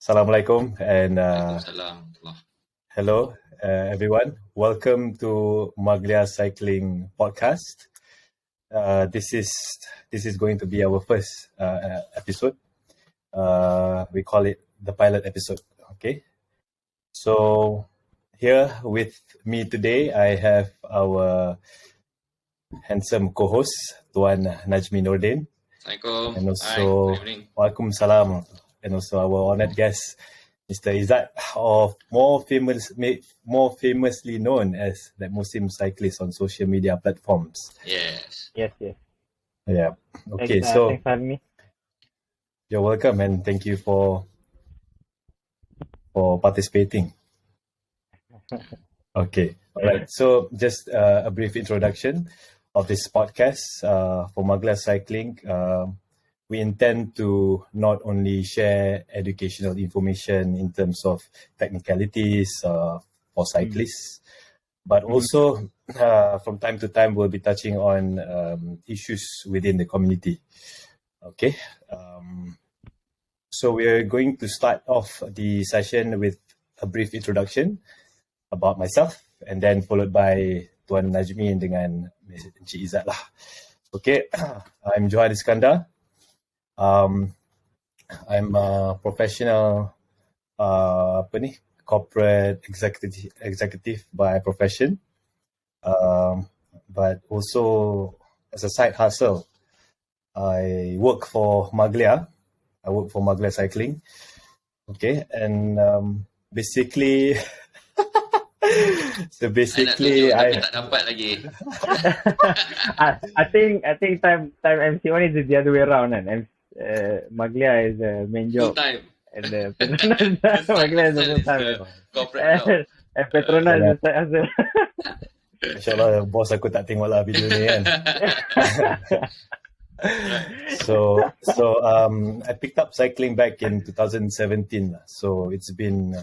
Assalamualaikum and Waalaikumsalam. hello everyone. Welcome to Maglia Cycling podcast. This is going to be our first episode. We call it the pilot episode. Okay. So here with me today, I have our handsome co-host Tuan Najmie Nordin, Assalamualaikum. and also Hi, good evening. Waalaikumsalam, and also our honored guest, Mr. Izzat, more famously known as the Muslim cyclist on social media platforms. Yes. Yes. Yeah. Okay. Thanks So for having me. you're welcome, and thank you for participating. Okay. All right. So just a brief introduction of this podcast for Maglia Cycling. We intend to not only share educational information in terms of technicalities for cyclists, but also from time to time we'll be touching on issues within the community. Okay. So we're going to start off the session with a brief introduction about myself, and then followed by Tuan Najmie dengan Encik Izzat lah. Okay. I'm Johan Iskander. I'm a professional corporate executive by profession, but also as a side hustle, I work for Maglia. I work for Maglia Cycling. Okay, and basically I tak dapat lagi. I think time MC1 is the other way around, and Maglia is the main Full job, time. and the Maglia is the full time, Corporate job. and Petronas is the side hustle. InsyaAllah bos aku tak tengok lah video ni kan. So I picked up cycling back in 2017. So it's been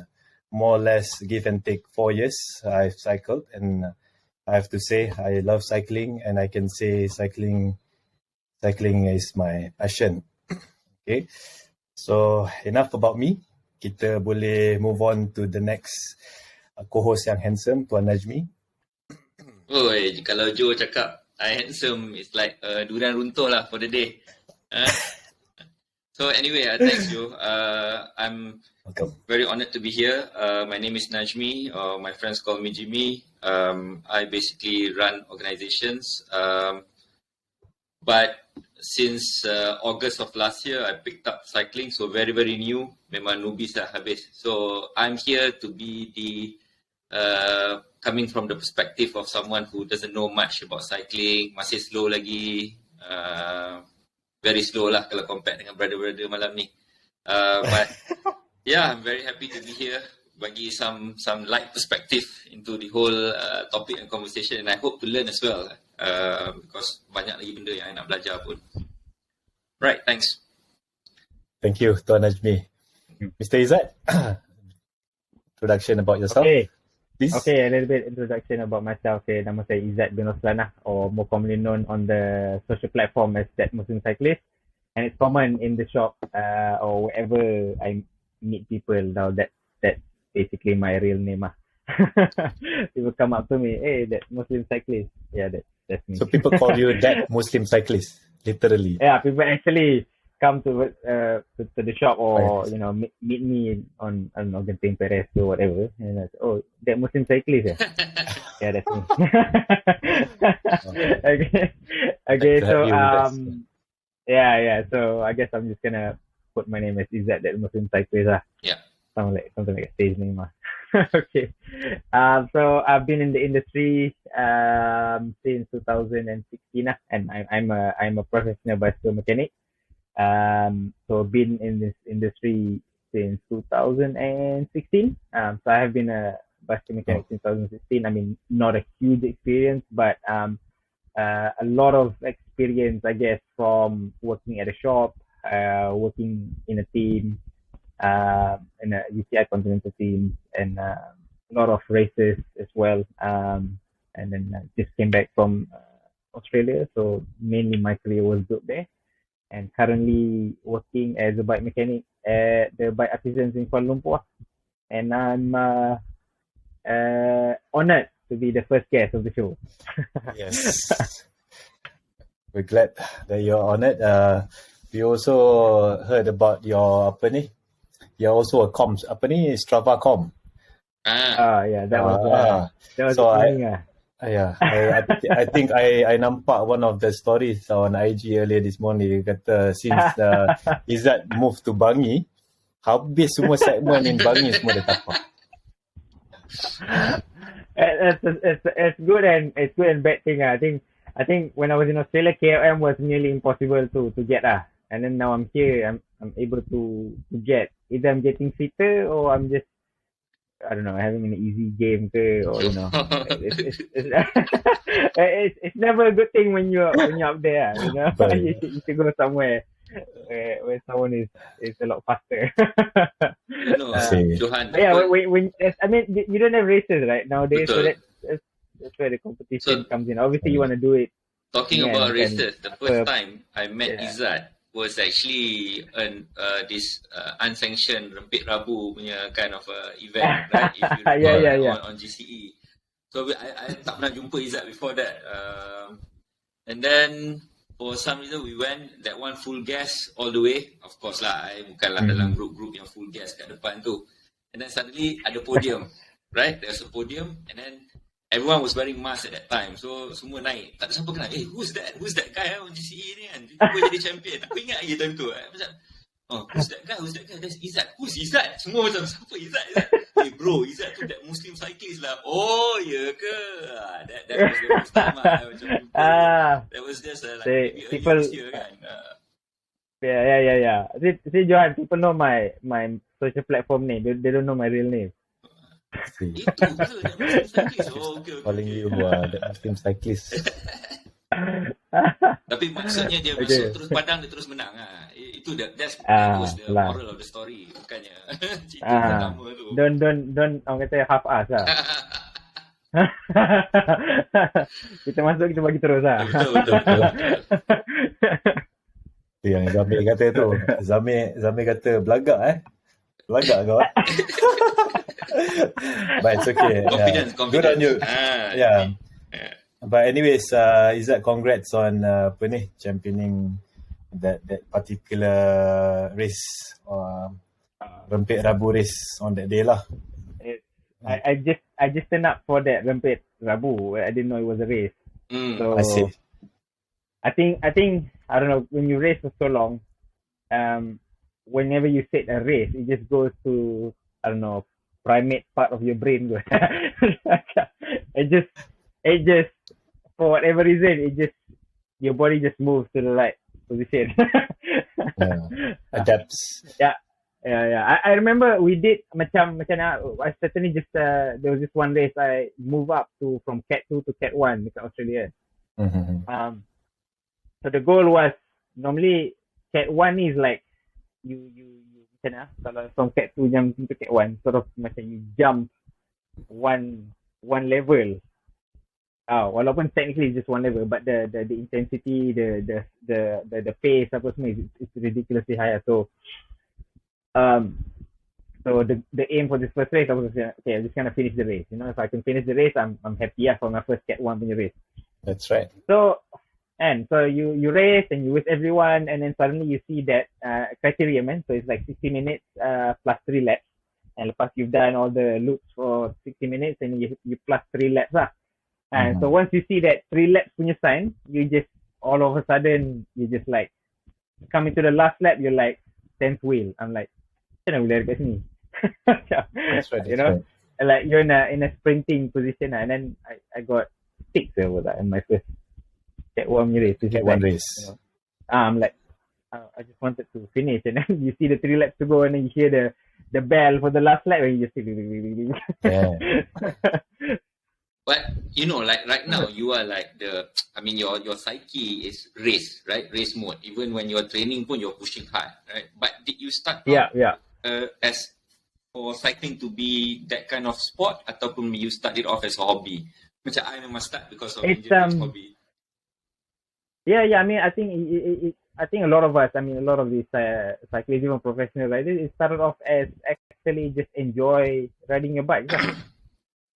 more or less give and take 4 years I've cycled, and I have to say I love cycling, and I can say cycling is my passion. Okay, so enough about me. Kita boleh move on to the next co-host yang handsome, Tuan Najmie. Oi, kalau Joe cakap I handsome, it's like durian runtuh lah for the day. So anyway, thanks Joe. I'm Welcome. very honored to be here. My name is Najmie, or my friends call me Jimmy. I basically run organizations. But since August of last year, I picked up cycling, so very, very new. Memang newbies lah habis. So I'm here to be the coming from the perspective of someone who doesn't know much about cycling, masih slow lagi, very slow lah kalau compare dengan brother-brother malam ni. But yeah, I'm very happy to be here, bagi some light perspective into the whole topic and conversation, and I hope to learn as well, because banyak lagi benda yang I nak belajar pun. Right, thanks. Thank you, Tuan Najmie. Mr. Izzat, introduction about yourself. Okay. Please. Okay, a little bit introduction about myself. Okay, nama saya Izzat bin Roslan, or more commonly known on the social platform as that Muslim cyclist, and it's common in the shop or wherever I meet people now. That's basically my real name. People come up to me, hey, that Muslim cyclist. Yeah, that's me. So people call you that Muslim cyclist, literally. Yeah, people actually come to the shop, or meet me on Genting Perez or whatever, and I say, oh, that Muslim cyclist. Yeah, that's me. Okay. So yeah. So I guess I'm just gonna put my name as Izzat, that Muslim cyclist. Yeah. Something like a stage name. Okay. So I've been in the industry since 2016, and I'm a professional bicycle mechanic. So been in this industry since 2016. So I have been a bicycle mechanic since 2016. I mean, not a huge experience, but a lot of experience, I guess, from working at a shop, working in a team, in a UCI continental team, and a lot of races as well. And then I just came back from Australia, so mainly my career was built there. and currently working as a bike mechanic at the Bike Artisans in Kuala Lumpur. And I'm honored to be the first guest of the show. Yes. We're glad that you're on it. We also heard about your you're also a comms Strava com. Yeah, that was so exciting. I think I nampak one of the stories on IG earlier this morning. Dia kata since Izzat moved to Bangi, habis semua segmen in Bangi semua dia tapak. It's good and bad thing. I think when I was in Australia, KLM was nearly impossible to get. And then now I'm here, I'm able to get. Either I'm getting fitter or I'm just, I don't know, having an easy game or it's never a good thing when you're up there, you know. You should go somewhere where someone is a lot faster. Johan. When I mean, you don't have races right nowadays, so that's where the competition comes in. Obviously, you want to do it. Talking about races, the first time I met Izzat was actually this unsanctioned Rempit Rabu punya kind of event, right? If you recall, on GCE. So I tak pernah jumpa Izzat before that. And then for some reason we went that one full gas all the way. Of course lah, I bukanlah dalam group yang full gas kat depan tu. And then suddenly ada podium, right? There's a podium, and then everyone was wearing mask at that time. So semua naik. Tak ada siapa kenal. Who's that? Who's that guy on GCE ni kan? Dia jadi champion. Aku ingat lagi time tu. Macam, who's that guy? That's Izzat. Who's Izzat? Semua macam, siapa Izzat? Hey bro, Izzat tu that Muslim cyclist lah. Oh, ya ke? That was the first time macam, that was just like people, this year kan. Yeah. See, Johan, people know my social platform name. They don't know my real name. Itu ke that Muslim cyclist? Okay. Calling you the Muslim cyclist. Tapi maksudnya dia masuk terus padang, dia terus menang. Itu that was the moral of the story. Bukannya cerita pertama tu. Don't orang kata half us lah. Kita masuk, kita bagi terus lah. Betul. Yang Zamir kata tu. Zamir kata belagak belagak kau. But it's okay. Confidence. Good on you. But anyways, Izzat, congrats on championing that particular race, Rempit Rabu race on that day lah. I just turned up for that Rempit Rabu. I didn't know it was a race. So I see. I think I don't know, when you race for so long, whenever you set a race, it just goes to, I don't know, primate part of your brain. It just for whatever reason, your body just moves to the right position. Adapts. Yeah. I remember we did macam I certainly just there was this one race I moved up from Cat 2 to Cat 1 dekat Australia. So the goal was, normally Cat 1 is like you kalau from Cat 2 jump to Cat 1, sort of macam you jump one level. Walaupun technically it's just one level, but the intensity, the pace apa semua is ridiculously higher. So the aim for this first race, I was okay, I'm just gonna finish the race. You know, if I can finish the race, I'm happy for my first Cat 1 punya race. That's right. So you race and you with everyone, and then suddenly you see that criteria, man. So it's like 60 minutes plus 3 laps, and lepas you've done all the loops for 60 minutes, and you plus 3 laps lah. And so once you see that 3 laps punya sign, you just all of a sudden you just like coming to the last lap, you're like 10th wheel. I'm like, macam mana boleh dekat sini? That's right. You know, like you're in a sprinting position, and then I got 6 over that in my first Cat 1 race. Cat 1 race. You know, I'm like, I just wanted to finish, and then you see the 3 laps to go, and then you hear the bell for the last lap, and you just But you know, like right now, you are like your psyche is race, right? Race mode. Even when you're training, you're pushing hard, right? But did you start as for cycling to be that kind of sport, ataupun you started off as a hobby? Macam I memang start because of hobby. Yeah. I mean, I think I think a lot of us, I mean, a lot of these cyclists, even professional riders, it started off as actually just enjoy riding your bike.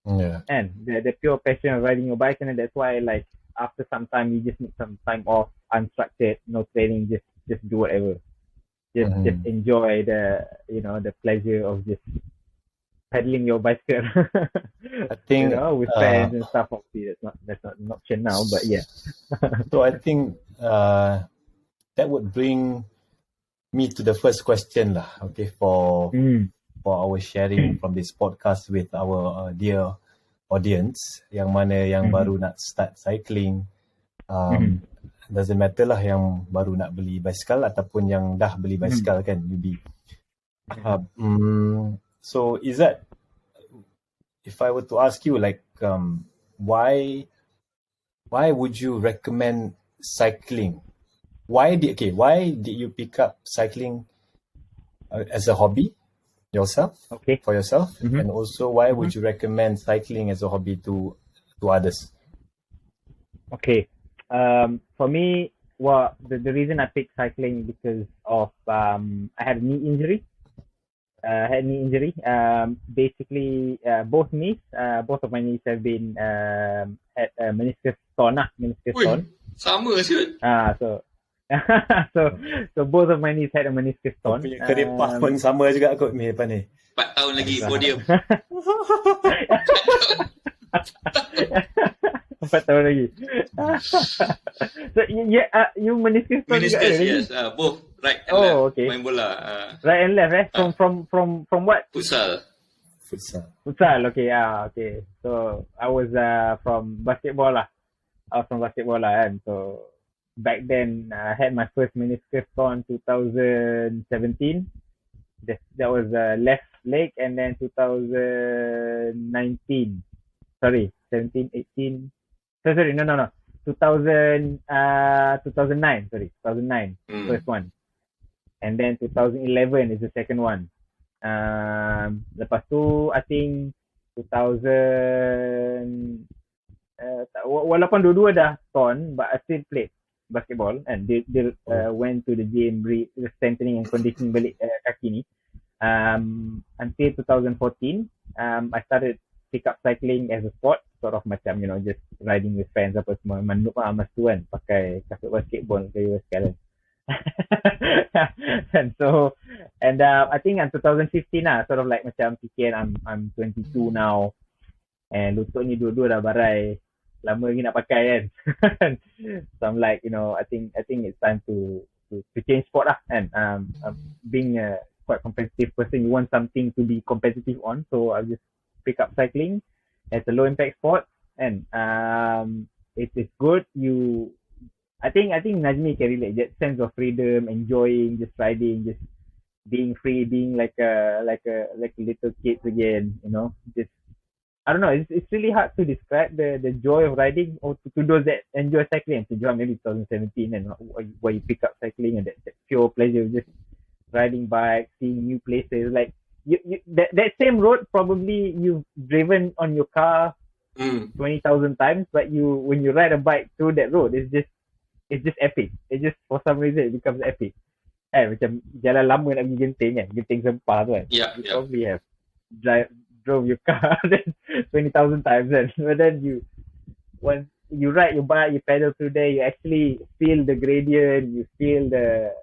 Yeah. And the pure passion of riding your bike, and that's why, like, after some time, you just need some time off, unstructured, no training, just do whatever. Just enjoy the pleasure of just pedaling your bicycle. I think with friends and stuff. Obviously, that's not an option now, but yeah. So I think that would bring me to the first question lah. Okay, for our sharing from this podcast with our dear audience, yang mana yang baru nak start cycling. Doesn't matter lah yang baru nak beli basikal ataupun yang dah beli basikal kan, newbie. So Izzat, if I were to ask you, like, why would you recommend cycling? Why did you pick up cycling as a hobby yourself? Okay. For yourself, and also why would you recommend cycling as a hobby to others? Okay. For me, well, the reason I picked cycling because of I had a knee injury. Basically, both of my knees have been had meniscus torn. Sama je. So both of my knees had a meniscus torn. Punya keripah pun sama juga kot ni depan ni. 4 tahun lagi podium. 4 tahun lagi. So you meniscus torn juga? Meniscus, yes. Both right and left. Okay. Main bola. Right and left, from what? Futsal. Okay, okay. So I was from basketball lah. And so back then I had my first meniscus torn 2017. That was left leg, and then 2019. Sorry, 17, 18. Sorry, no. 2009. Sorry, 2009. First one. And then 2011 is the second one. Lepas tu, I think 2000. Walaupun dua-dua dah torn, but I still played basketball and they went to the gym, strengthening and conditioning balik kaki ni. Until 2014, I started pick up cycling as a sport, sort of macam, just riding with friends apa semua. Manduk masa tu kan, pakai kasut basketball ke sekalian. And I think in 2015 sort of like macam fikir I'm 22 now, and lutut ni dua-dua dah barai, lama lagi nak pakai kan. So I'm like, I think it's time to change sport lah. And being a quite competitive person, you want something to be competitive on, so I'll just pick up cycling as a low impact sport, and it is good. I think Najmie can relate, that sense of freedom, enjoying, just riding, just being free, being like a little kid again, just, I don't know, it's really hard to describe the joy of riding, or to those that enjoy cycling. To Johan, maybe 2017, and why you pick up cycling, and that pure pleasure of just riding bike, seeing new places. Like that same road probably you've driven on your car 20,000 times, but when you ride a bike through that road, it's just epic. It just, for some reason, it becomes epic. Macam jalan lama nak pergi Genting kan, Genting Sempah tu kan. Yeah. Probably have drove your car then 20,000 times then. But then once you ride your bike, you pedal through there, you actually feel the gradient, you feel the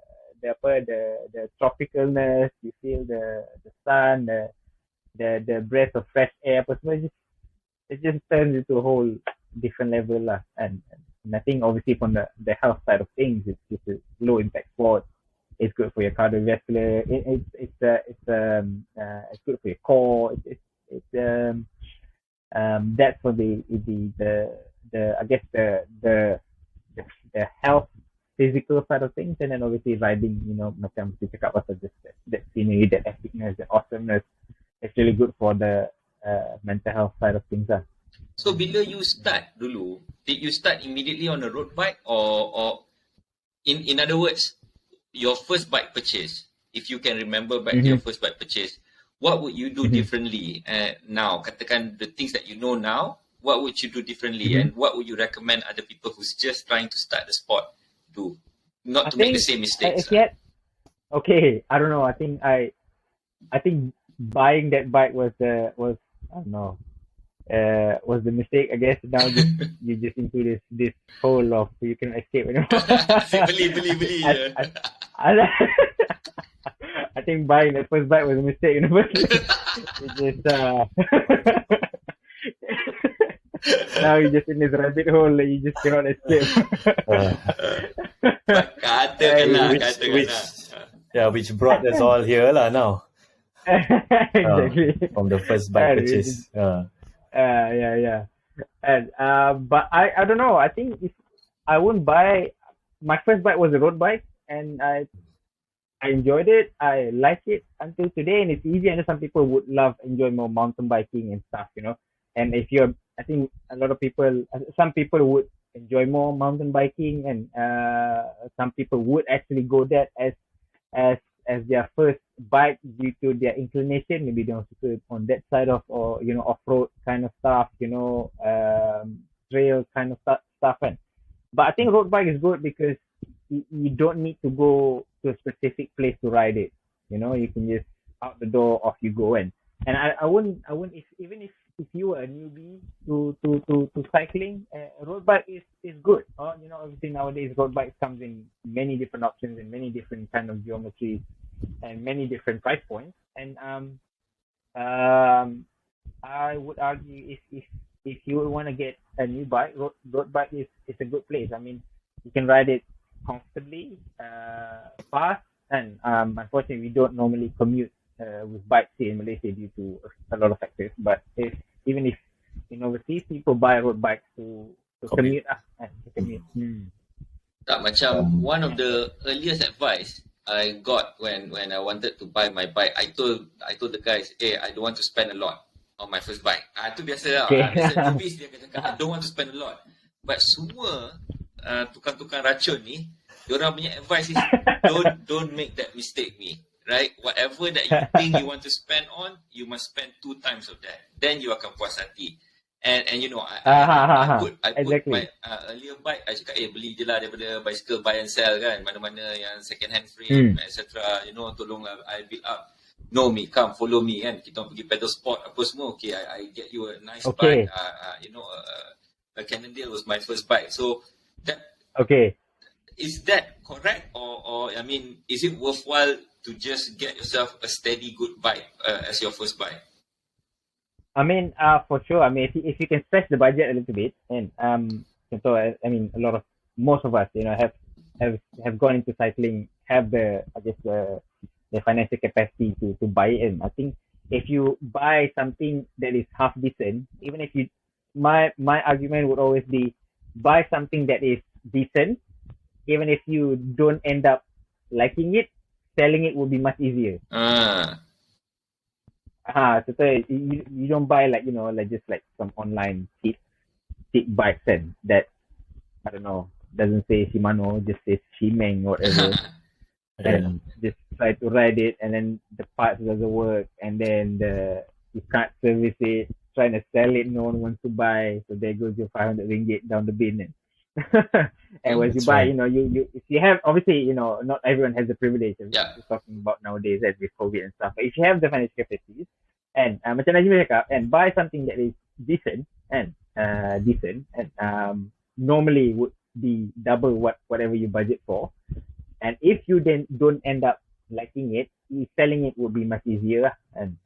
tropicalness, you feel the sun, the breath of fresh air apa semua. It just turns into a whole different level lah. And I think obviously from the health side of things, it's a low impact sport. It's good for your cardiovascular. It's good for your core. That's for the I guess the health, physical side of things, and then obviously riding, macam kita cakap pasal that scenery, that epicness, that awesomeness. It's really good for the mental health side of things lah. So bila you start dulu, did you start immediately on a road bike, or in other words, your first bike purchase, if you can remember back to your first bike purchase, what would you do differently now? Katakan the things that you know now, what would you do differently, and what would you recommend other people who's just trying to start the sport do? not to make the same mistakes. Okay, I don't know. I think buying that bike was I don't know, was the mistake. I guess now you just into this hole of you can escape. You know? beli. I think buying the first bike was a mistake. You know, it just now you're just in this rabbit hole that you just cannot escape. Which brought us all here lah now. Exactly. From the first bike purchase. Yeah. And but I don't know. I think if I wouldn't buy, my first bike was a road bike, and I enjoyed it. I like it until today, and it's easy. I know some people would enjoy more mountain biking and stuff, you know. And I think some people would enjoy more mountain biking, and some people would actually go that as their first bike due to their inclination. Maybe they want to go on that side of, or you know, off-road kind of stuff, you know, trail kind of stuff. But I think road bike is good because you don't need to go to a specific place to ride it. You know, you can just out the door, off you go. And I wouldn't if you were a newbie to cycling, road bike is good. You know, obviously nowadays road bikes comes in many different options and many different kind of geometries and many different price points. And I would argue if you want to get a new bike, road bike is a good place. I mean, you can ride it comfortably, fast, and unfortunately we don't normally commute with bikes here in Malaysia due to a lot of factors. But even if in overseas, people buy road bikes to commute. Macam one of the earliest advice I got when I wanted to buy my bike, I told the guys, hey, I don't want to spend a lot on my first bike. Itu biasa lah. Biasa newbies dia kata, I don't want to spend a lot. But semua tukang-tukang racun ni, diorang punya advice is don't make that mistake me. Right? Whatever that you think you want to spend on, you must spend 2 times of that. Then you akan puas hati. And you know, I put exactly. My earlier bike, I cakap, beli je lah daripada bicycle buy and sell kan. Mana-mana yang second hand frame, etc. You know, tolonglah I build up. No, me, come, follow me kan. Kita pergi pedal sport, apa semua. Okay, I get you a nice bike. You know, a Cannondale was my first bike. So, that... Okay. Is that correct? Or I mean, is it worthwhile to just get yourself a steady, good bike as your first bike? I mean, for sure. I mean, if you can stretch the budget a little bit, and so I mean, most of us, you know, have gone into cycling, have the financial capacity to buy it. And I think if you buy something that is half decent, even if my argument would always be buy something that is decent, even if you don't end up liking it, selling it will be much easier. So you don't buy like, you know, like just like some online cheap bikes and that, I don't know, doesn't say Shimano, just says Shimeng or whatever. And just try to ride it, and then the parts doesn't work, and then you can't service it, trying to sell it, no one wants to buy, so there goes your 500 ringgit down the bin. And once you buy, you know, you if you have, obviously, you know, not everyone has the privilege of talking about nowadays as with COVID and stuff, but if you have the financial capacities, and macam Najmie cakap, and buy something that is decent and normally would be double whatever you budget for. And if you then don't end up liking it, selling it would be much easier, and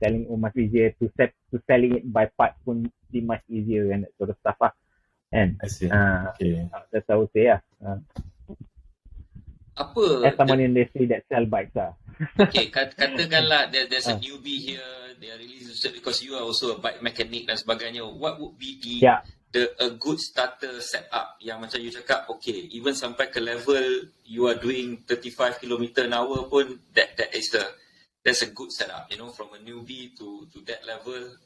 selling it much easier to selling it by parts would be much easier and that sort of stuff. And I see. That's how I would say. As someone in the industry that sell bikes. Okay, katakanlah there's a newbie here, they are really interested because you are also a bike mechanic dan sebagainya. What would be a good starter setup yang macam you cakap, okay, even sampai ke level you are doing 35 km an hour pun, that's a good setup, you know, from a newbie to that level.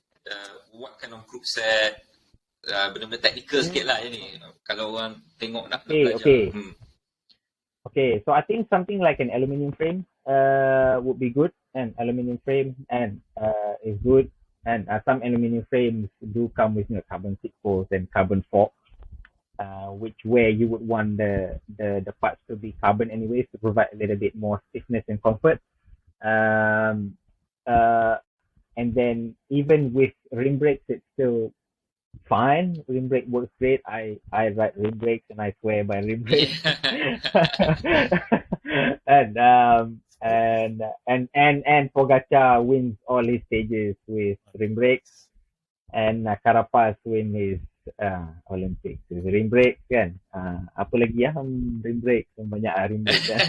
What kind of group set, benda-benda technical sikit lah ni, kalau orang tengok nak belajar. Okay, so I think something like an aluminium frame would be good, and aluminium frame is good. And some aluminium frames do come with, you know, carbon 6 poles and carbon forks. where you would want the parts to be carbon anyways to provide a little bit more stiffness and comfort. And then even with rim brakes, it's still fine. Rim brake works great. I ride rim brakes and I swear by rim brakes. and Pogacar wins all his stages with rim brakes, and Carapaz win his Olympics with rim brakes kan. Apa lagi rim brakes, banyak rim brakes kan.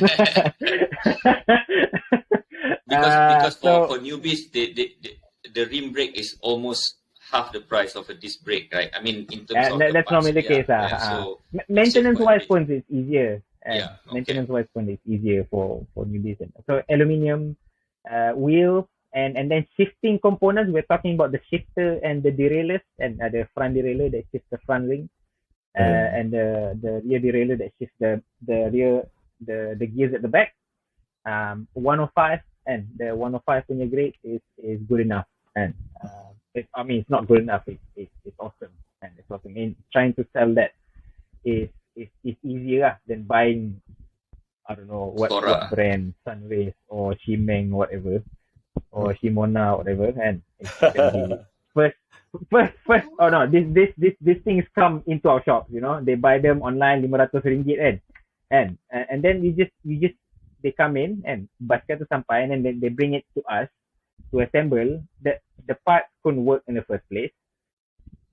Because for newbies, the rim brake is almost half the price of a disc brake, right? I mean, in terms of that's normally the case. So maintenance-wise, it's easier. Maintenance-wise, it's easier for newbies. So aluminium wheels, and then shifting components. We're talking about the shifter and the derailleur, and the front derailleur that shifts the front ring, and the rear derailleur that shifts the rear the gears at the back. 105, and the 105 punya grade is good enough, and it's not good enough. It's awesome, and it's awesome. Trying to sell that is easier than buying, I don't know what brand, Sunrace or Shimeng, whatever, or Shimona, whatever, and it's gonna be first. Oh no, these things come into our shops. They buy them online RM500 and then you just they come in and basket tu sampai, and then they bring it to us to assemble. The part couldn't work in the first place,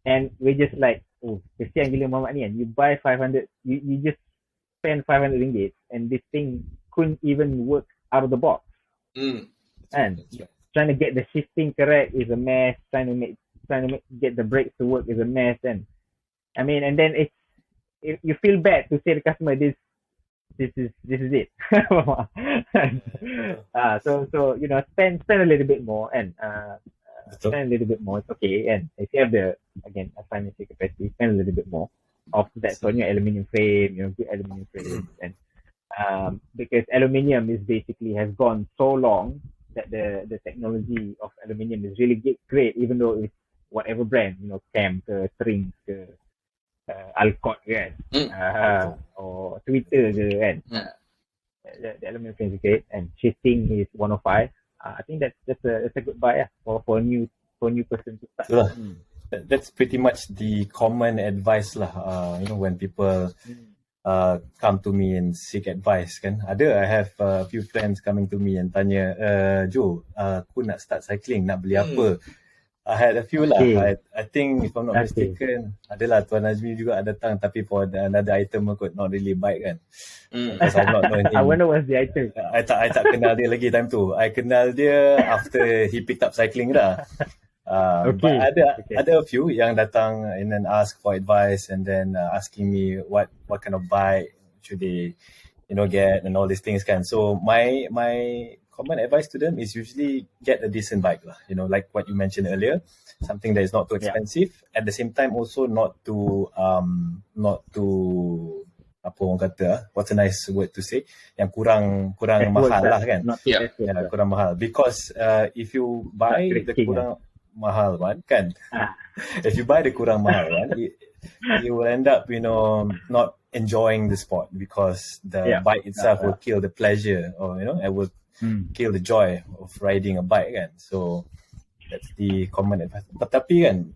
and we just like, oh, kesian gila Muhammad ni kan. You buy 500, you just spend RM500, and this thing couldn't even work out of the box. And trying to get the shifting correct is a mess. Trying to get the brakes to work is a mess. And I mean, and then you feel bad to say to the customer, this is it. So spend a little bit more, and spend a little bit more. It's okay. And if you have the financial capacity, spend a little bit more of that on your aluminium frame. Good aluminium frames, and because aluminium is basically has gone so long that the technology of aluminium is really great, even though it's whatever brand, Cam ke Strings ke Alcott kan, or Twitter ke kan. The aluminium frame is great, and shifting is 105. I think that's a good buy for a new person to start. That's pretty much the common advice lah. When people come to me and seek advice kan. I have a few friends coming to me and tanya, Jo, aku nak start cycling, nak beli apa? I had a few lah. I think if I'm not mistaken, adalah Tuan Najmie juga datang, tapi for another item kot, not really bike kan. Because I'm not knowing him. I wonder what's the item. I tak kenal dia lagi time tu. I kenal dia after he picked up cycling dah. But ada a few yang datang and then ask for advice, and then asking me what kind of bike should they get, and all these things kan. So my common advice to them is usually get a decent bike lah. Like what you mentioned earlier, something that is not too expensive. At the same time also not too apa orang kata, what's a nice word to say, yang kurang mahal lah kan. Kurang mahal, because if you buy the kurang mahal one kan, if you buy the kurang mahal one, you will end up not enjoying the sport, because the bike itself will kill the pleasure, or it will kill the joy of riding a bike kan. So that's the common advice. Tapi kan,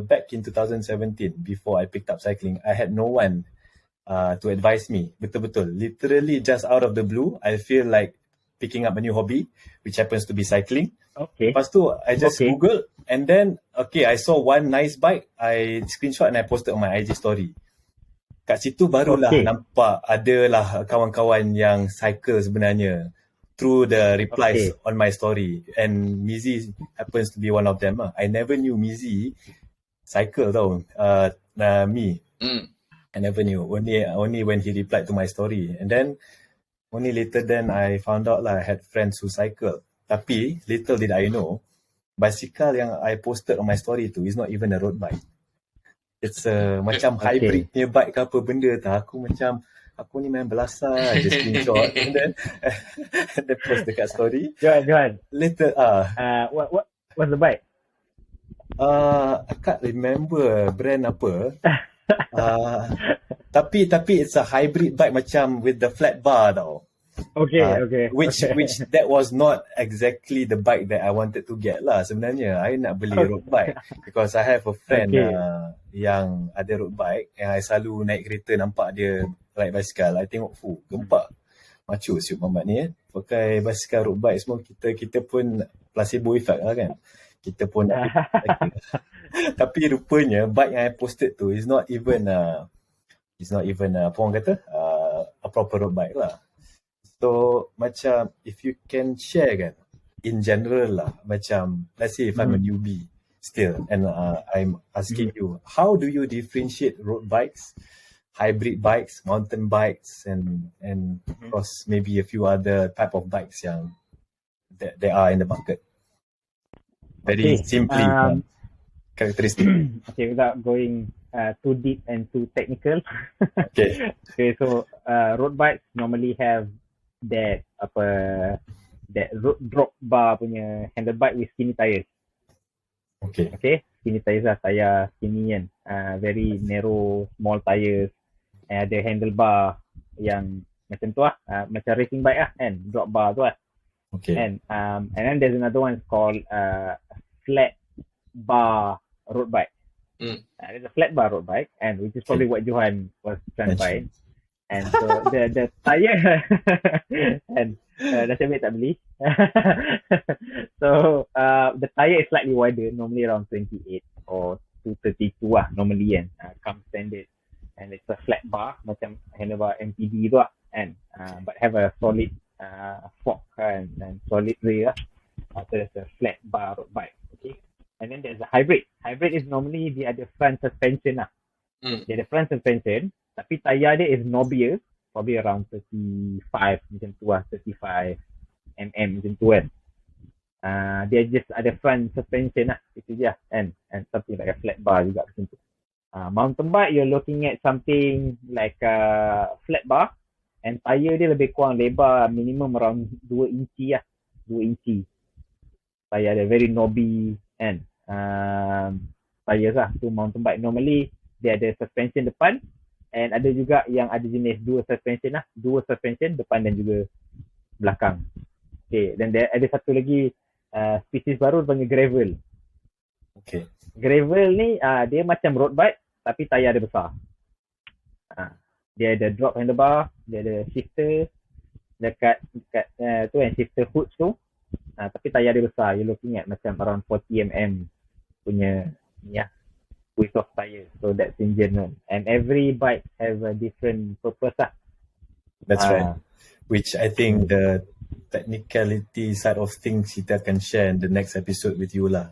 back in 2017, before I picked up cycling, I had no one to advise me. Betul-betul, literally just out of the blue, I feel like picking up a new hobby, which happens to be cycling. Lepas tu, I just Googled, and then I saw one nice bike, I screenshot and I posted on my IG story. Kat situ barulah nampak adalah kawan-kawan yang cycle sebenarnya, through the replies on my story, and Mizi happens to be one of them. I never knew Mizi cycle tau. Me, I never knew. Only when he replied to my story, and then only later then I found out I had friends who cycle. Tapi little did I know, bicycle yang I posted on my story tu is not even a road bike. It's a macam hybrid punya bike ke apa benda tak. Aku ni main belasah je, screenshot and then post dekat story. Johan. Later what's the bike? I can't remember brand apa. Tapi it's a hybrid bike macam with the flat bar tau. Okay. Which that was not exactly the bike that I wanted to get lah sebenarnya. I nak beli road bike because I have a friend yang ada road bike yang I selalu naik kereta nampak dia ride basikal. I tengok gempak. Macu siup Muhammad ni pakai basikal road bike semua, kita pun placebo effect lah kan. Kita pun tapi rupanya bike yang I posted tu is not even apa orang kata a proper road bike lah. So macam if you can share kan in general lah, macam let's say if I'm a newbie still and I'm asking you, how do you differentiate road bikes, hybrid bikes, mountain bikes and cross maybe a few other type of bikes yang that there are in the market? Very simply characteristic. Okay, without going too deep and too technical. Okay, so road bikes normally have that road drop bar punya handle bike with skinny tires. Okay, skinny tires lah, tayar skinny kan, very narrow small tires, and ada handlebar yang macam tu lah, macam racing bike lah kan, drop bar tu lah. And then there's another one called flat bar road bike. There's a flat bar road bike, and which is probably what Johan was trying to find. And so the tire and nasib baik tak beli. So the tire is slightly wider, normally around 28 or 232 lah normally kan, come standard. And it's a flat bar macam handlebar MTB tu lah, and but have a solid fork and solid rear. So that's a flat bar road bike. Okay. And then there's a hybrid. Hybrid is normally dia ada front suspension lah. Dia ada front suspension, tapi tayar dia is knobbier, probably around 35 macam tu lah, 35 mm macam tu kan. Dia just ada front suspension lah, itu je and something like a flat bar juga macam tu. Mountain bike, you're looking at something like a flat bar, and tayar dia lebih kurang lebar minimum around 2 inci lah, 2 inci. Tayar dia very knobby and tayar lah. Tu mountain bike normally dia ada suspension depan, and ada juga yang ada jenis dua suspension lah, dua suspension depan dan juga belakang. Okay, dan dia ada satu lagi spesies baru panggil gravel. Okay. Gravel ni dia macam road bike tapi tayar dia besar. Dia ada drop handlebar, dia ada shifter dekat tu kan, shifter hoods tu. Tapi tayar dia besar. You're looking at macam around 40 mm punya ni lah, width of tire. So that's in general. And every bike has a different purpose lah. That's right. Which I think the technicality side of things kita akan share in the next episode with you lah.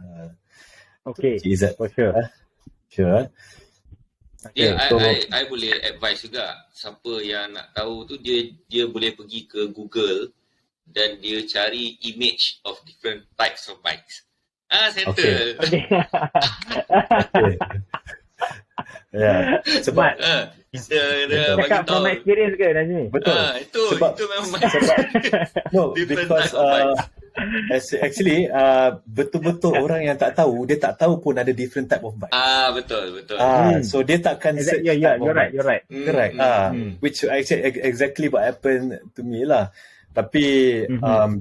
Okay, Izzat. for sure. Sure. Okay, I boleh advise juga. Siapa yang nak tahu tu, dia boleh pergi ke Google dan dia cari image of different types of bikes. Settle. Okay. Yeah. Sebab cakap from experience ke Najmie? betul. Itu memang No, different because type of bikes. actually betul-betul orang yang tak tahu, dia tak tahu pun ada different type of bike. Betul. So dia takkan search Yeah, you're right. Correct. Which actually exactly what happened to me lah. Tapi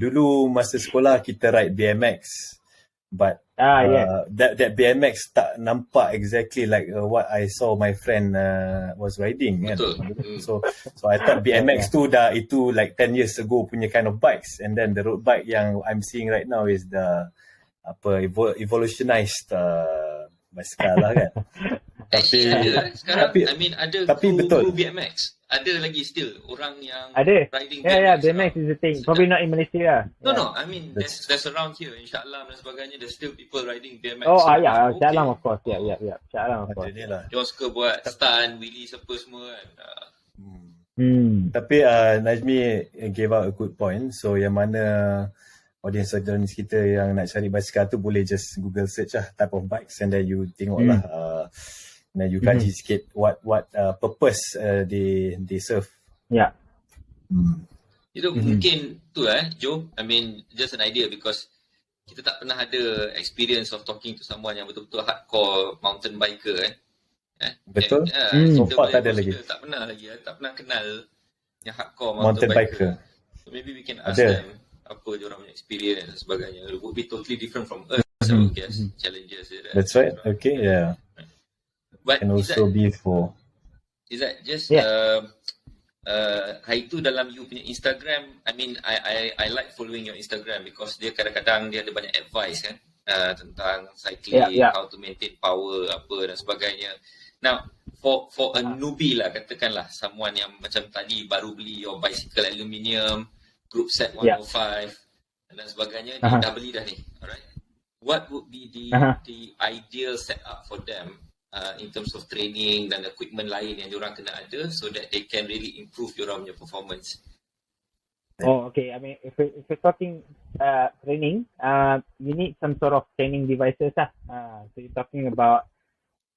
dulu masa sekolah kita ride BMX. But that BMX tak nampak exactly like what I saw my friend was riding kan. So I thought BMX tu dah itu like 10 years ago punya kind of bikes, and then the road bike yang I'm seeing right now is the evolutionized bicycle lah kan. Sekarang I mean ada betul. BMX. Ada lagi still orang yang ada riding BMX. BMX is the thing. Probably not in Malaysia lah. No, I mean there's around here, insyaAllah dan sebagainya, there's still people riding BMX. insyaAllah of course. insyaAllah of course. Dia orang suka buat stunt, wheelies apa semua kan. Tapi Najmie gave out a good point. So yang mana audience kita yang nak cari basikal tu boleh just Google search lah type of bikes, and then you tengok lah then you kaji sikit what purpose they serve. Yeah. Itu mungkin tu Joe, I mean just an idea because kita tak pernah ada experience of talking to someone yang betul-betul hardcore mountain biker Betul. So Kita far boleh tak ada consider, lagi. tak pernah lagi, tak pernah kenal yang hardcore Mountain mountain biker. biker. So maybe we can ask Ada. them apa diorang punya experience dan sebagainya. It would be totally different from us, I would guess. Challenges dia. That's right. Okay, yeah. But Can also be for... is that just Yeah. hari tu dalam you punya Instagram, I mean I like following your Instagram because dia kadang-kadang dia ada banyak advice kan, tentang cycling, Yeah. how to maintain power apa dan sebagainya. Now for a newbie lah, katakanlah someone yang macam tadi baru beli your bicycle aluminium group set 105 dan sebagainya, dia dah beli dah ni, alright, what would be the ideal setup for them in terms of training dan equipment lain yang diorang kena ada so that they can really improve diorang punya performance? Oh, okay. I mean, if we're talking training, you need some sort of training devices. So you're talking about,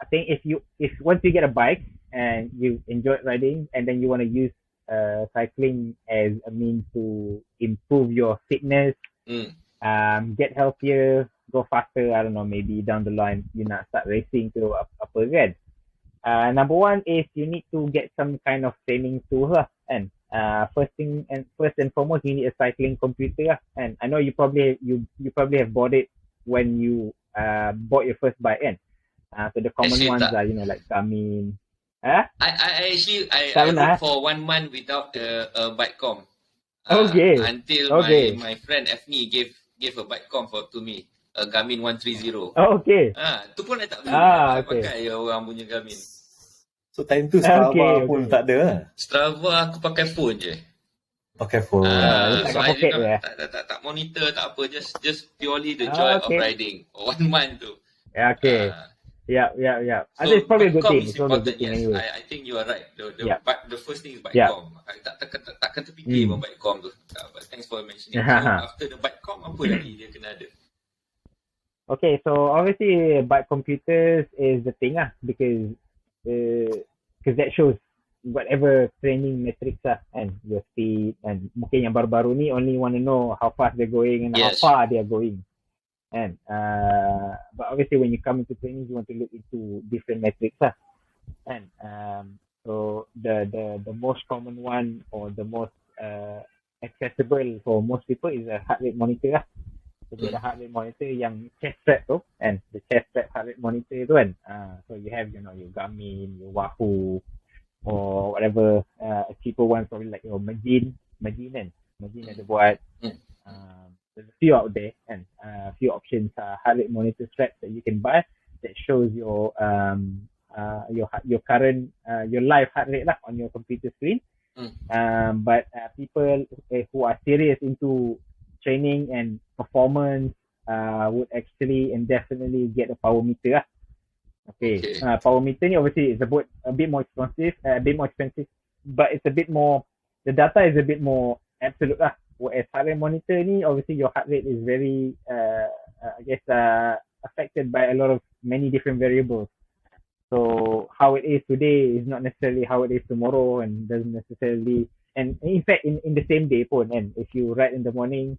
I think if once you get a bike and you enjoy riding and then you want to use cycling as a means to improve your fitness, get healthier, go faster, I don't know, maybe down the line you nak start racing to apa kan. Number one is you need to get some kind of training tool lah, and first and foremost you need a cycling computer lah. And I know you probably have bought it when you bought your first bike kan. So the common ones are, you know, like Garmin. I actually rode for 1 month without a bike com. Okay. Until my friend Afni gave a bike com to me, a Garmin 130. Oh, okay. Tu pun I tak beli. Okay. Pakai orang punya Garmin. So time tu Strava pun tak ada lah. Strava aku pakai phone je. Pakai phone. So I tak monitor, tak apa, just purely the joy of riding. 1 month tu. Okay. Yeah. I think it's probably a good thing. It's probably a good thing anyway. I think you are right. The first thing is bike com. Takkan terfikir pun bike com tu. But thanks for mentioning. So after the bike com, apa lagi dia kena ada? Okay, so obviously bike computers is the thing because that shows whatever training metrics and your speed, and mungkin yang baru-baru ni only want to know how fast they're going and how far they are going. And but obviously when you come into training you want to look into different metrics and so the most common one or the most accessible for most people is a heart rate monitor So the heart rate monitor yang chest strap tu, and the chest strap heart rate monitor tu kan. So you have, you know, your Garmin, your Wahoo, or whatever a cheaper one, probably like your Magin kan. Magin ada buat. There's a few out there and a few options, heart rate monitor straps that you can buy that shows your current your live heart rate lah on your computer screen. But people who are serious into training and performance would actually and definitely get a power meter lah. Okay. Power meter ni obviously is a bit more expensive, but it's a bit more, the data is a bit more absolute lah. Whereas heart rate monitor ni, obviously your heart rate is very affected by a lot of many different variables. So how it is today is not necessarily how it is tomorrow, and doesn't necessarily, and in fact in the same day pun, and if you ride in the morning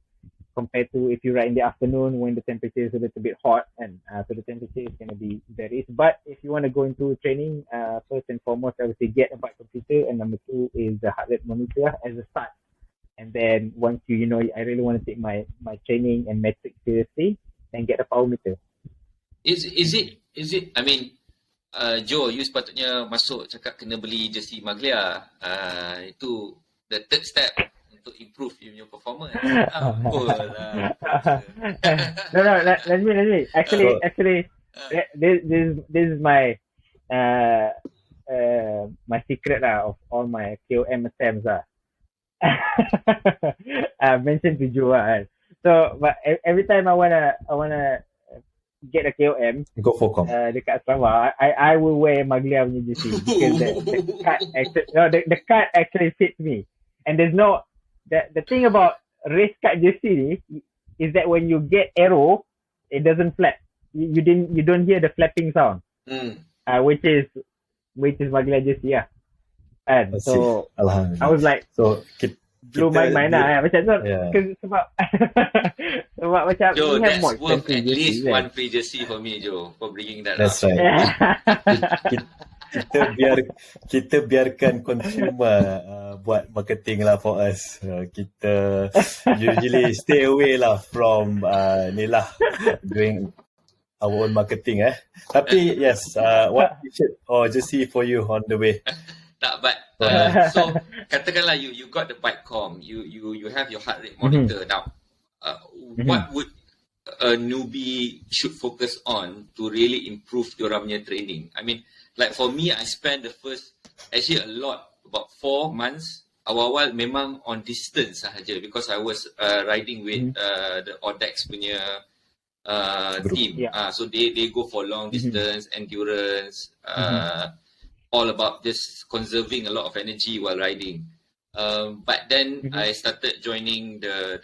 compared to if you ride in the afternoon when the temperature is a little bit hot, and so the temperature is going to be varies. But if you want to go into training, first and foremost, I would say get a bike computer, and number two is the heart rate monitor as a start. And then once you know, I really want to take my training and metrics seriously, then get a power meter. Is it? I mean, Joe, you sepatutnya masuk cakap kena beli jersey Maglia. Itu the third step untuk improve your performance. No, Najmie. Actually, this is my my secret of all my KOM attempts I mentioned to Joe. So, but every time I wanna get a KOM, go for comp. Dekat Sarawak, I will wear Maglia punya jersey because the card actually fits me. And there's no the thing about race card jersey is that when you get arrow, it doesn't flap. You don't hear the flapping sound. Which is Maglia jersey And so I was like, so blew my mind macam tu. Sebab macam Joe, that's worth at least one free jersey for me, Joe, for bringing that that's up. Right. kita biarkan consumer buat marketing lah for us. Kita usually stay away lah from ni lah doing our own marketing Tapi yes, what t-shirt or jersey for you on the way? Tak, but so katakanlah you got the bike com, you have your heart rate monitor now. What would a newbie should focus on to really improve diorang punya training? I mean, like for me, I spent the first actually a lot, about 4 months. Awal-awal memang on distance sahaja because I was riding with the Odex punya team. So they go for long distance, endurance, all about just conserving a lot of energy while riding. But then I started joining the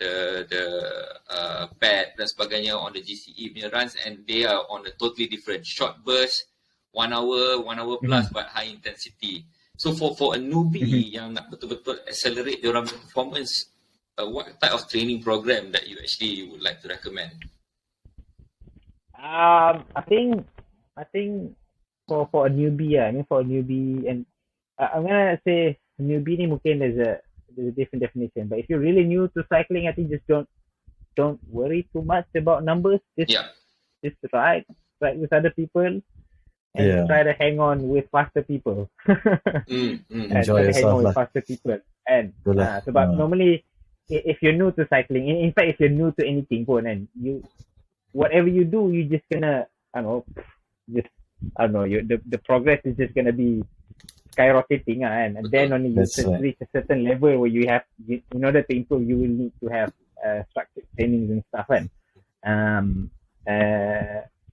pad dan sebagainya on the GCE punya runs, and they are on a totally different short burst, 1 hour plus, but high intensity. So for a newbie yang nak betul-betul accelerate diorang performance, what type of training program that you actually would like to recommend? I think for a newbie, and I'm gonna say newbie ni mungkin there's a different definition, but if you're really new to cycling, I think just don't worry too much about numbers. Just ride with other people and try to hang on with faster people. Enjoy yourself with faster people. And sebab normally if you're new to cycling, in fact if you're new to anything pun, and you whatever you do, you just gonna the progress is just gonna be skyrocketing, and then only you reach a certain level where in order to improve, you will need to have structured trainings and stuff.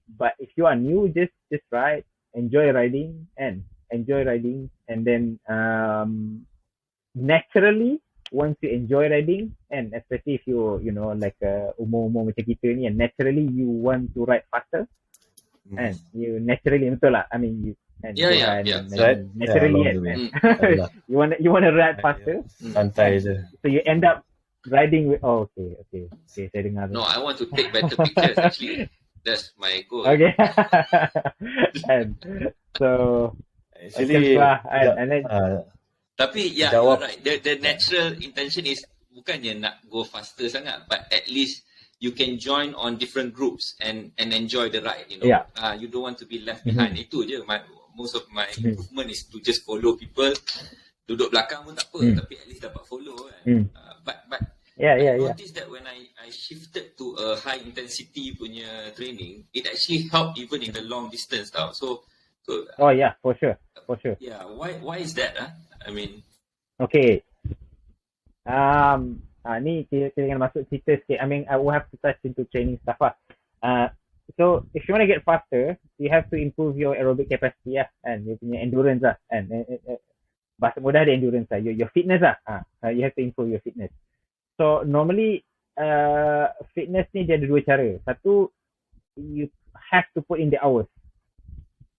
But if you are new, just ride, enjoy riding, and then naturally once you enjoy riding, and especially if you like umur macam kita ni, and naturally you want to ride faster, and you naturally betul lah, I mean you naturally you want to ride faster, santai je, so you end up riding with okay saya dengar. No, I want to take better pictures actually. That's my goal. Okay. And so actually and then tapi you're right, the natural intention is bukannya nak go faster sangat, but at least you can join on different groups and enjoy the ride, you don't want to be left behind. Itu je most of my movement is to just follow people. Duduk belakang pun tak apa, tapi at least dapat follow kan. But I noticed that when I shifted to a high intensity punya training, it actually helped even in the long distance tau. So for sure. Yeah, why is that? I mean, okay. Ni kita kena masuk cerita sikit. I mean, I will have to touch into training stuff lah. So if you want to get faster, you have to improve your aerobic capacity and you punya endurance and bahasa mudah dia endurance your fitness you have to improve your fitness. So normally fitness ni dia ada dua cara. Satu, you have to put in the hours.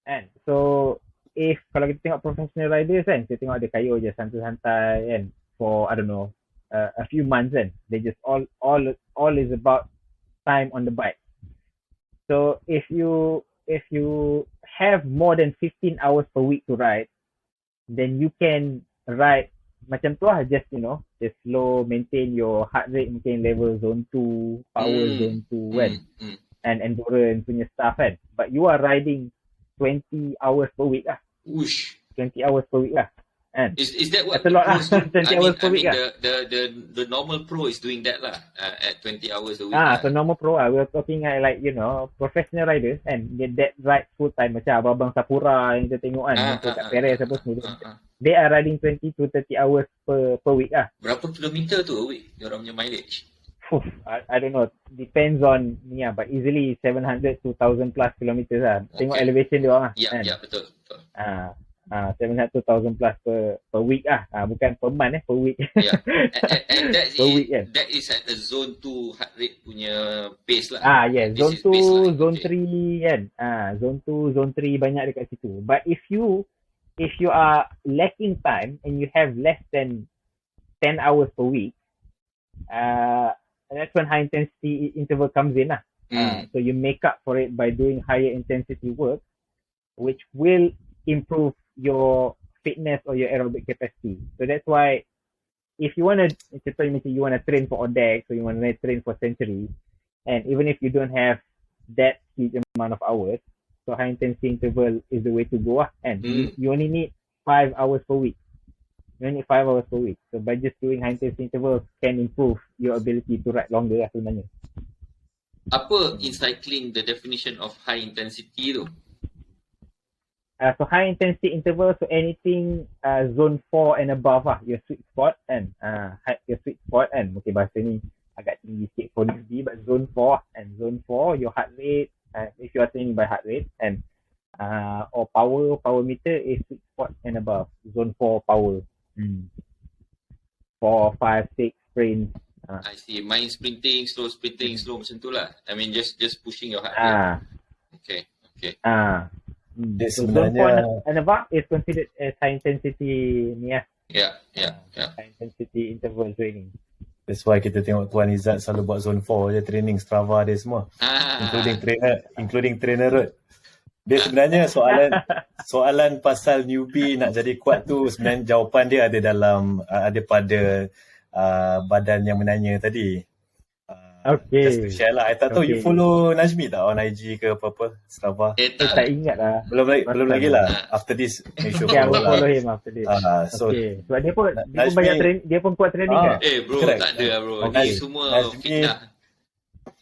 And so if kalau kita tengok professional riders kan, kita tengok ada kayu je santai-santai and for I don't know a few months kan, they just all is about time on the bike. So if you have more than 15 hours per week to ride, then you can ride macam tu lah, just slow, maintain your heart rate, mungkin level zone 2, power zone 2 kan, and endurance punya stuff kan. But you are riding 20 hours per week lah. 20 hours per week lah. And is that what that's a lot lah. 20 hours per week lah. The normal pro is doing that lah at 20 hours a week. So normal pro we're talking like professional riders and that ride full time, macam abang-abang Sapura yang kita tengok kan, kat Perez apa semua. They are riding 20 to 30 hours per week lah. Berapa kilometer tu a week diorang punya mileage? I don't know, depends on but easily 700 to 1000 plus kilometers lah. Tengok elevation dia orang lah. Ya, betul. 700 to 1000 plus per week lah. Bukan per month per week. And that per week kan. That is at the zone 2 heart rate punya pace lah. Zone 2, zone 3 kan. Zone 2, zone 3 banyak dekat situ. But if you are lacking time and you have less than 10 hours per week, that's when high intensity interval comes in lah. So you make up for it by doing higher intensity work, which will improve your fitness or your aerobic capacity. So that's why if you want to, you want to train for ODEX or you want to train for Century, and even if you don't have that huge amount of hours, so high intensity interval is the way to go. And you only need 5 hours per week. You only need 5 hours per week. So by just doing high intensity intervals can improve your ability to ride longer sebenarnya. Apa in cycling the definition of high intensity tu? So high intensity interval, so anything zone 4 and above your sweet spot and your sweet spot and okay, bahasa ni agak tinggi sikit for newbie, but zone 4 and zone 4 your heart rate, if you are training by heart rate, and or power meter is sweet spot and above, zone 4 power. 4, 5, 6 sprints. I see. Main sprinting, slow macam tu lah. I mean just pushing your heart rate. Okay. Dia So sebenarnya zone 4 and above is considered as high intensity ni lah. Yeah. High intensity interval training. that's why kita tengok Tuan Izzat selalu buat zone 4 je training Strava dia semua. Including TrainerRoad. Dia sebenarnya soalan pasal newbie nak jadi kuat tu, sebenarnya jawapan dia ada pada badan yang menanya tadi. Okay. Just to share lah. I tak tahu you follow Najmie tak on IG ke apa-apa, Strava? Tak ingat lah. Belum lagi lah. After this, make sure Okay, I follow will lah. follow him after this. So, Okay. Sebab dia pun Najmie- banyak dia pun kuat training kan? Bro, correct. tak ada lah bro. Okay. Ni semua Najmie- fitnah.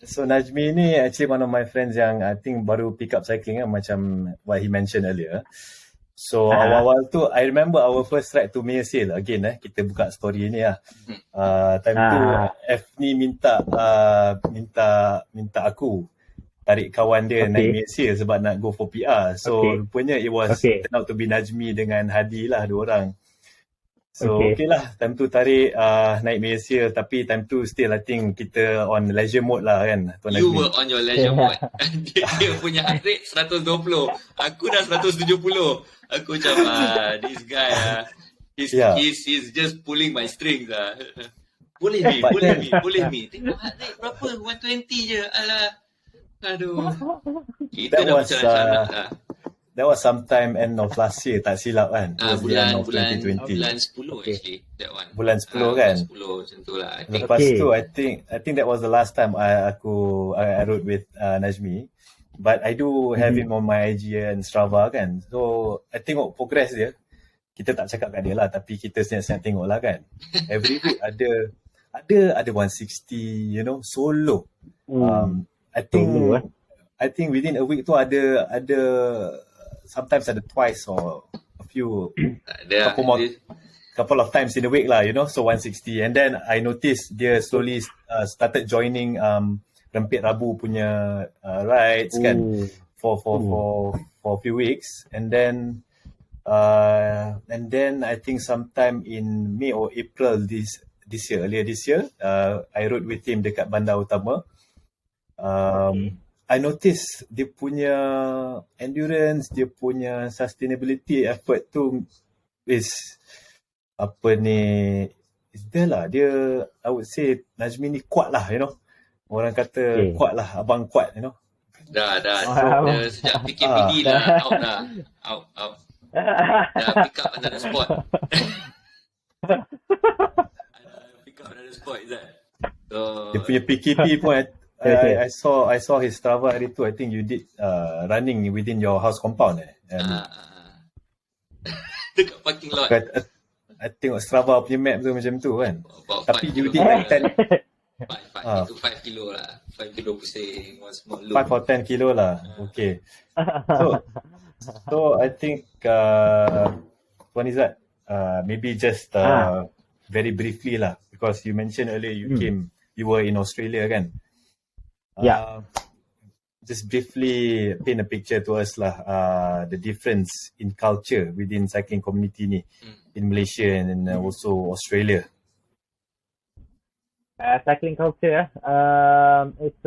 So Najmie ni actually one of my friends yang I think baru pick up cycling macam what he mentioned earlier. So awal-awal tu I remember our first ride to Malaysia again kita buka story ni lah. Time tu F ni minta aku tarik kawan dia naik Malaysia sebab nak go for PR. So rupanya it was turned out to be Najmie dengan Hadi lah, dua orang. So okay lah, time tu tarik naik Malaysia, tapi time tu still I think kita on leisure mode lah kan. Tuan You Najmie. were on your leisure mode. dia punya heart rate 120. Aku dah 170. Aku macam this guy he's just pulling my strings Boleh me. Tengok heart rate berapa? 120 je. Alah. Aduh. Kita dah macam lah. That was sometime end of last year, tak silap kan? Bulan 2020. bulan 10 actually, that one. Bulan 10 kan? Bulan 10 macam tu lah. I think. Lepas tu I think that was the last time I rode with Najmie. But I do have him on my IG and Strava kan. So I tengok progress dia. Kita tak cakap kat dia lah, tapi kita senyap-senyap tengok lah kan. Every week ada 160, solo. I think within a week tu ada sometimes ada twice or a few couple of times in a week lah, so 160. And then I noticed dia slowly started joining Rempit Rabu punya rides kan for a few weeks, and then I think sometime in May or April earlier this year, I rode with him dekat Bandar Utama. I notice dia punya endurance, dia punya sustainability effort tu is there lah. Dia, I would say Najmie ni kuat lah, Orang kata kuat lah, abang kuat, Dah. Dia sejak PKPD lah, out. Dah pick up another spot. Is that? So, dia punya PKP pun I saw his Strava hari tu. I think you did running within your house compound dekat parking lot. I tengok Strava punya map tu macam tu kan. Tapi you did like 5 kilo lah. 5 kilo pusing, one small loop. 5 or 10 kilo lah. Okay. So I think Tuan Izzat, maybe just very briefly lah, because you mentioned earlier you were in Australia kan. Just briefly paint a picture to us lah, the difference in culture within cycling community ni in Malaysia and also Australia. Cycling culture, it's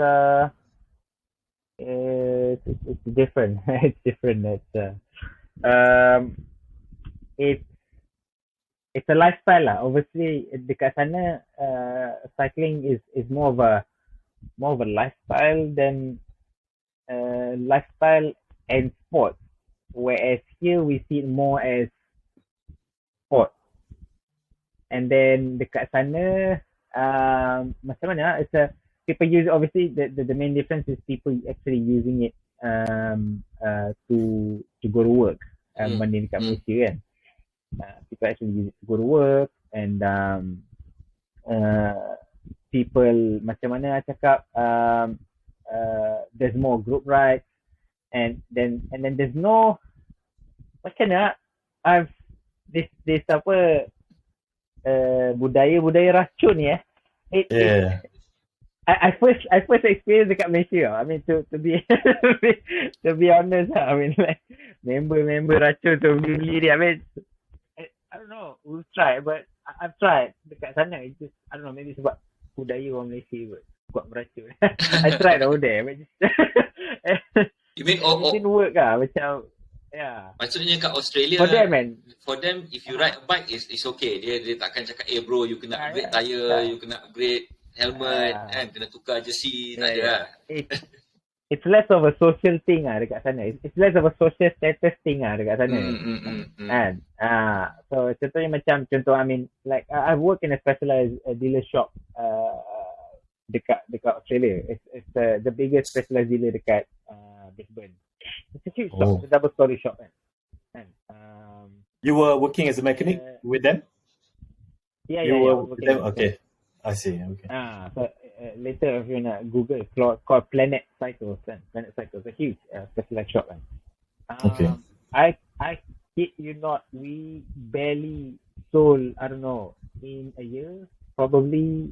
different. It's different. It's a lifestyle lah. Obviously, dekat sana, cycling is more of a lifestyle than lifestyle and sport. whereas here we see it more as sport. And then dekat sana, macam mana? It's a people use, obviously the main difference is people actually using it to go to work. Banding dekat Malaysia kan. People actually use it to go to work, and people macam mana cakap, there's more group rides, and then there's no macam mana I've this apa budaya racun ni I first experienced dekat Malaysia. I mean to be to be honest, I mean like member racun tu beli dia. I mean I don't know, we'll try, but I've tried dekat sana. It's just, I don't know, maybe sebab budaya orang Malaysia kuat beracun. I tried over there, but just You mean it didn't work lah, macam maksudnya kat Australia for them if you ride a bike is okay. Dia takkan cakap bro you kena upgrade tire, you kena upgrade helmet kan, kena tukar jersey, tak ada lah. It's less of a social thing dekat sana. It's less of a social status thing dekat sana. Kan? So contohnya macam I mean like I've worked in a specialized dealer shop dekat Australia. It's the biggest specialized dealer dekat Brisbane. It's a huge shop. It's a double story shop kan. You were working as a mechanic with them? Yeah, you were with them? Okay. I see. Okay. So later if you nak Google, it's called Planet Cycles kan. Planet Cycles, a huge specialized shop kan. Okay. I kid you not, we barely sold, I don't know, in a year, probably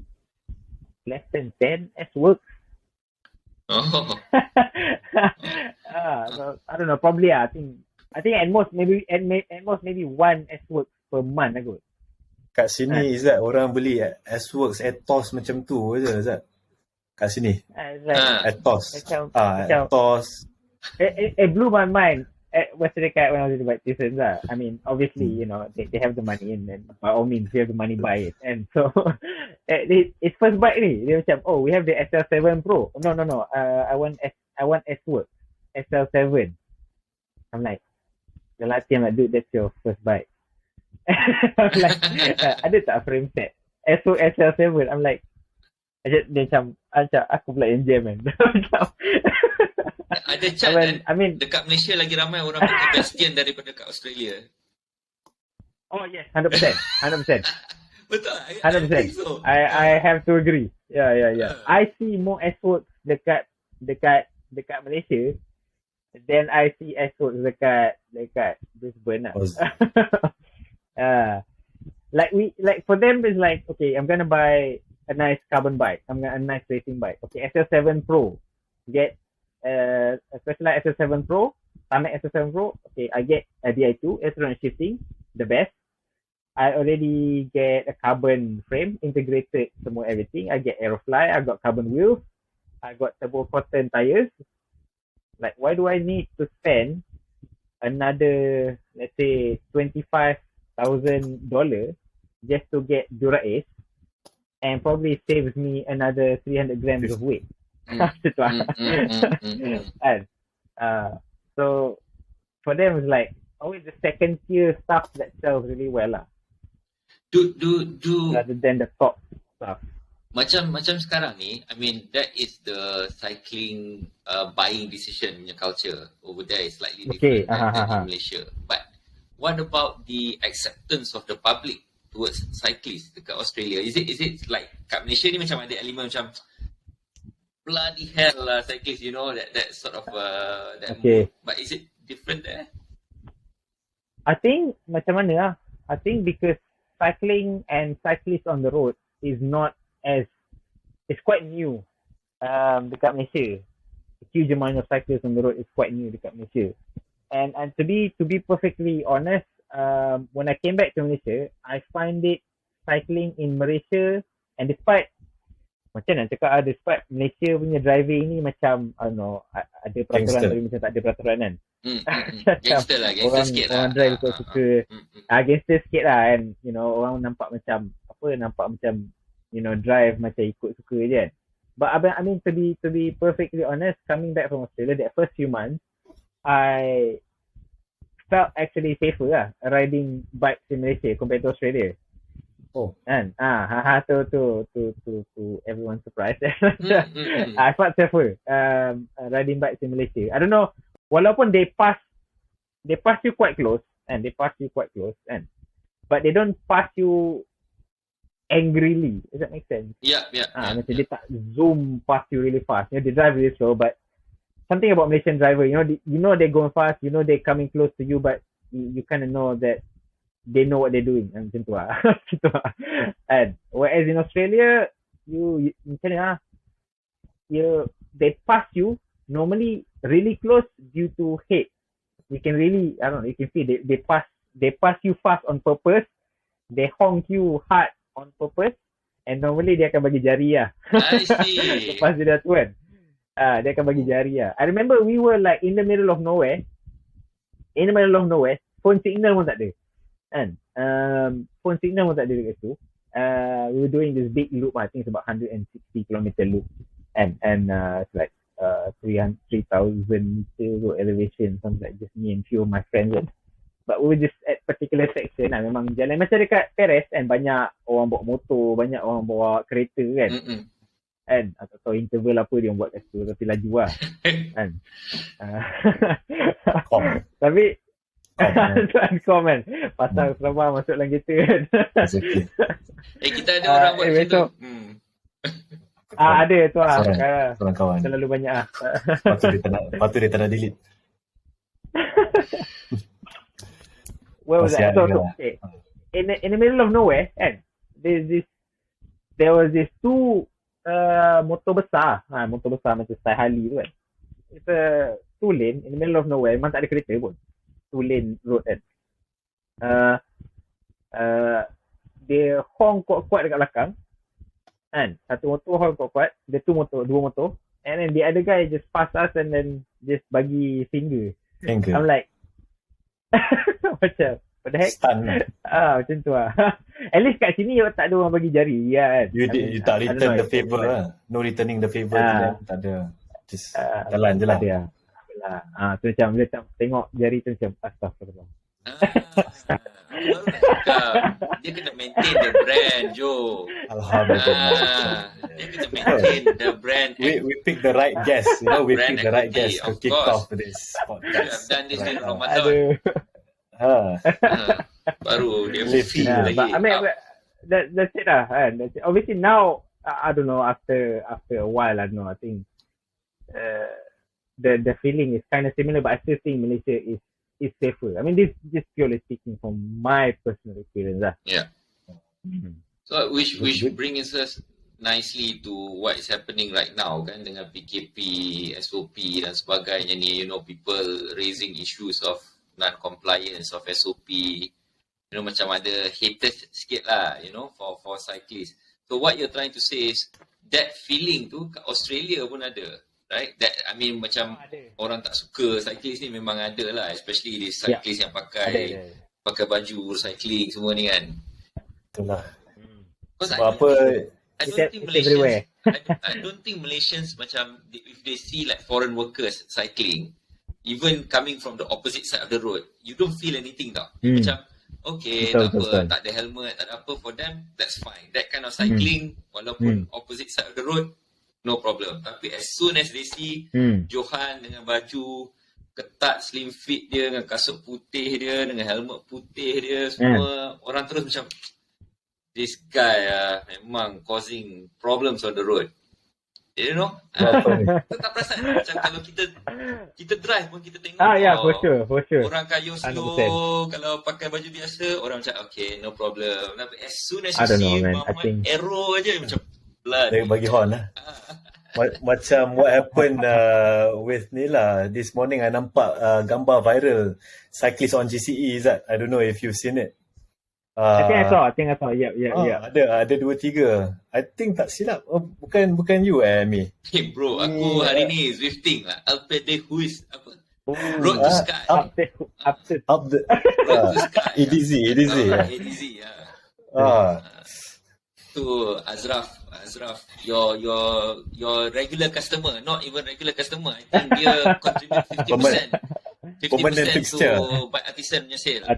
less than 10 S-Works. Oh. So, I don't know, probably I think at most maybe one S-Works per month aku. Kat sini Izzat, orang beli S-Works Atos macam tu je Izzat. Kat sini. Atos. Atos. It blew my mind. What's the cat when I was in the bike season lah. I mean, obviously, you know, they have the money in, and by all means, you have the money buy it. And so, it's first bike ni. Dia macam, oh, we have the SL7 Pro. No. I want S-Works SL7. I'm like, lelaki, I'm like, dude, that's your first bike. I'm like, ada tak frame set? SL7. I'm like, dia macam aku pula yang jam kan. Ada chat I mean, dekat Malaysia lagi ramai orang pakai Bastion daripada kat Australia. Oh yes, 100%. Betul. 100%. So. I have to agree. Yeah. I see more S-Works dekat Malaysia than I see S-Works dekat Brisbane lah. Like for them it's like, okay, I'm gonna buy a nice carbon bike. A nice racing bike. Okay, SL7 Pro. Get a specialized SL7 Pro. Tamek SL7 Pro. Okay, I get a Di2, asynchronous shifting, the best. I already get a carbon frame, integrated semua everything. I get Aerofly, I got carbon wheels, I got turbo cotton tires. Like, why do I need to spend another, let's say, $25,000 just to get Dura Ace, and probably saves me another 300 grams of weight? So for them it's like always the second tier stuff that sells really well lah. Rather than the top stuff. Macam sekarang ni, I mean that is the cycling buying decision punya culture over there is slightly different than in Malaysia. But what about the acceptance of the public towards cyclists dekat Australia? Is it like kat Malaysia ni macam ada elemen macam bloody hell cyclists, you know, that sort of that mood. But is it different there? I think macam mana lah. I think because cycling and cyclists on the road is not as, it's quite new dekat Malaysia. A huge amount of cyclists on the road is quite new dekat Malaysia. And to be perfectly honest, when I came back to Malaysia, I find it cycling in Malaysia, and despite macam nak cakap, despite Malaysia punya driving ni macam ada peraturan tapi macam tak ada peraturan kan. Gangster sikit lah. Orang drive suka gangster sikit lah, and you know, orang nampak macam you know, drive macam ikut suka je kan. But I mean to be perfectly honest, coming back from Australia, that first few months I felt actually safer lah riding bikes in Malaysia compared to Australia. Oh. Kan? To everyone's surprise. I felt safer riding bikes in Malaysia. I don't know, walaupun they pass you quite close, and but they don't pass you angrily. Does that make sense? Yeah. Macam dia tak zoom past you really fast. They drive really slow, but something about Malaysian driver, they're going fast, they're coming close to you, but you kind of know that they know what they're doing. Macam tu lah. And whereas in Australia, they pass you normally really close due to hate. You can really, I don't know, you can see they pass you fast on purpose. They honk you hard on purpose, and normally dia akan bagi jari lah. I see. Lepas dia dah tu kan, dia akan bagi jari lah. I remember we were like in the middle of nowhere, phone signal pun tak ada kan. Phone signal pun tak ada dekat situ. We were doing this big loop, I think it's about 160 kilometer loop, and it's like 3,000 meter road elevation, something like just me and few of my friends kan. But we were just at particular section lah, memang jalan macam dekat Paris, and banyak orang bawa motor, banyak orang bawa kereta kan. Kan, atau tahu interval apa dia buat kat situ, tapi laju lah kan. Tapi komen pasal selama masuk dalam kereta kan. Kita ada orang buat macam tu. Ada tu lah. Kawan. Terlalu banyak lah. Patut dia tak nak delete. Where was that? So, okay. In the middle of nowhere, kan, there was this two motor besar macam style Harley tu kan. It's a 2 lane in the middle of nowhere. Memang tak ada kereta pun. 2 lane road kan. Dia honk kuat-kuat dekat belakang kan. Satu motor honk kuat-kuat, dia dua motor, and then the other guy just pass us and then just bagi finger. I'm like macam what the heck? Stun. Macam tu lah. At least kat sini tak ada orang bagi jari kan. You tak return the favour lah. No returning the favour to them. Tak ada. Just jalan je lah. Tu macam bila tengok jari tu macam astagfirullah. Dia kena maintain the brand, Jo. Alhamdulillah. Dia kena maintain the brand. We pick the right guest. We pick the right guest to kick off this podcast. I've done this in Ramadan. Baru dia feel lagi. But I mean, that's it lah. Obviously now, I don't know, after a while, I don't know, I think the feeling is kind of similar, but I still think Malaysia is safer. I mean, this just purely speaking from my personal experience lah. Yeah. So which brings us nicely to what is happening right now kan, dengan PKP, SOP dan sebagainya ni, people raising issues of non-compliance of SOP, macam ada haters sikit lah, for cyclists. So what you're trying to say is that feeling tu kat Australia pun ada, right? That, I mean, macam orang tak suka cyclist ni memang ada lah, especially the cyclist yang pakai baju cycling semua ni kan. Itulah. I don't think Malaysians macam, if they see like foreign workers cycling, even coming from the opposite side of the road, you don't feel anything tau. Macam, okay, betul. Tak ada helmet, tak ada apa, for them, that's fine. That kind of cycling, walaupun opposite side of the road, no problem. Tapi as soon as they see Johan dengan baju ketat, slim fit dia, dengan kasut putih dia, dengan helmet putih dia, semua, orang terus macam, this guy memang causing problems on the road. Tak perasan macam kalau kita drive pun kita tengok for sure. Orang kayu slow, 100%. Kalau pakai baju biasa orang macam okay, no problem. Tapi as soon as you see Muhammad arrow aja macam blood. Dia bagi horn lah. Macam what happened with ni lah. This morning I nampak gambar viral cyclist on GCE, Izzat. I don't know if you've seen it. I think I saw. Yeah. Ada 2-3. I think tak silap. Bukan you Mi. Hey bro, aku hari ni Zwifting lah. Alpede Huis apa? Road to Sky. Up the Road to Sky. EDZ. Tu Azraf, your regular customer, not even regular customer. I think dia contribute 50%. Permanent 50% fixture. to bike artisan punya sale. I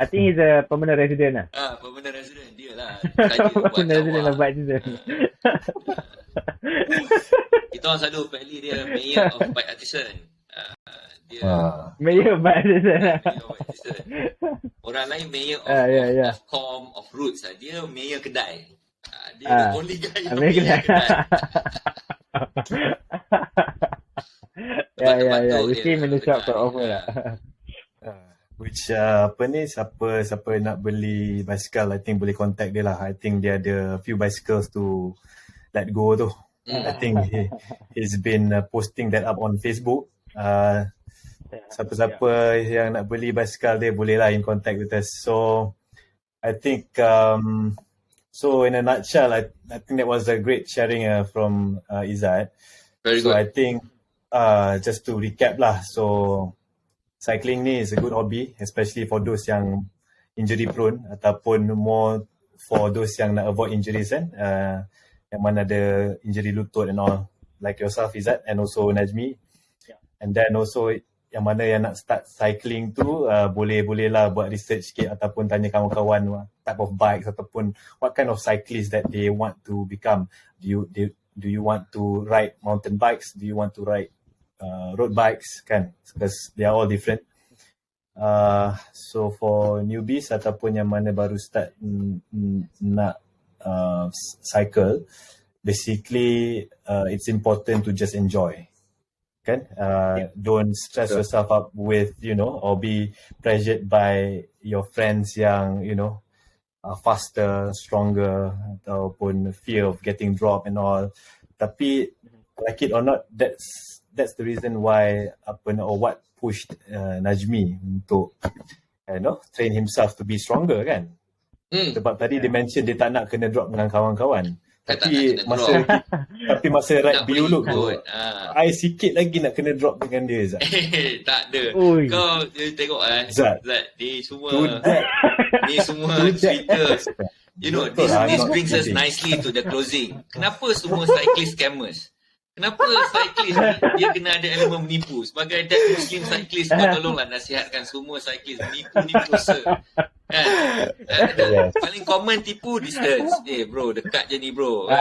think he's a permanent resident lah. Permanent resident dia lah. Saja buat Permanent resident lawa. of bike season. Kita orang selalu panggil dia mayor of bike artisan. Dia Mayor of bike season. mayor of bike artisan. Orang lain mayor of, yeah. of com, of roots. Dia mayor kedai. Dia the only guy yang mayor mayor kedai. Yeah. You see in the shop for offer lah. Which apa ni, siapa nak beli basikal, I think boleh contact dia lah. I think dia ada few bicycles to let go tu. I think he's been posting that up on Facebook. Siapa-siapa yang nak beli basikal dia boleh lah in contact with us. So I think so in a nutshell, I think that was a great sharing from Izzat. Very So good. I think just to recap lah, so cycling ni is a good hobby, especially for those yang injury prone ataupun more for those yang nak avoid injuries kan, yang mana ada injury lutut and all, like yourself Izzat and also Najmie. And then also yang mana yang nak start cycling tu boleh lah buat research sikit ataupun tanya kawan-kawan type of bikes ataupun what kind of cyclist that they want to become. Do you want to ride mountain bikes? Do you want to ride road bikes kan, because they are all different. So for newbies ataupun yang mana baru start nak cycle, basically it's important to just enjoy kan. Don't stress yourself up with or be pressured by your friends yang faster, stronger ataupun fear of getting dropped and all. Tapi like it or not, that's the reason why what pushed Najmie untuk train himself to be stronger kan. Sebab tadi dia mention dia tak nak kena drop dengan kawan-kawan. Tapi masa ride biolog tu, I sikit lagi nak kena drop dengan dia Zat. Tak ada. Ui. Kau tengok Zat. ni semua cerita. This brings us nicely to the closing. Kenapa semua cyclist scammers? Kenapa cyclist ni dia kena ada elemen menipu? Sebagai that Muslim cyclist, kau tolonglah nasihatkan semua cyclist menipu sir. Kan? Paling common tipu distance. Bro, dekat je ni bro.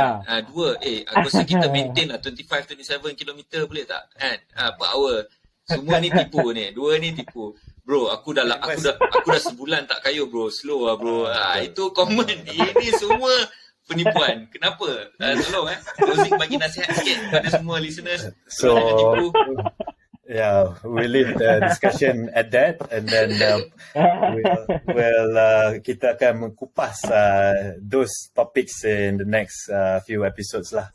Dua, aku rasa kita maintain lah 25-27 km boleh tak? Kan? Per hour. Semua ni tipu ni. Dua ni tipu. Bro, aku dah sebulan tak kayuh bro. Slow lah bro. Itu common. Ini semua penipuan. Kenapa? Tolong closing bagi nasihat sikit kepada semua listeners. So we'll leave the discussion at that, and then kita akan mengupas those topics in the next few episodes lah.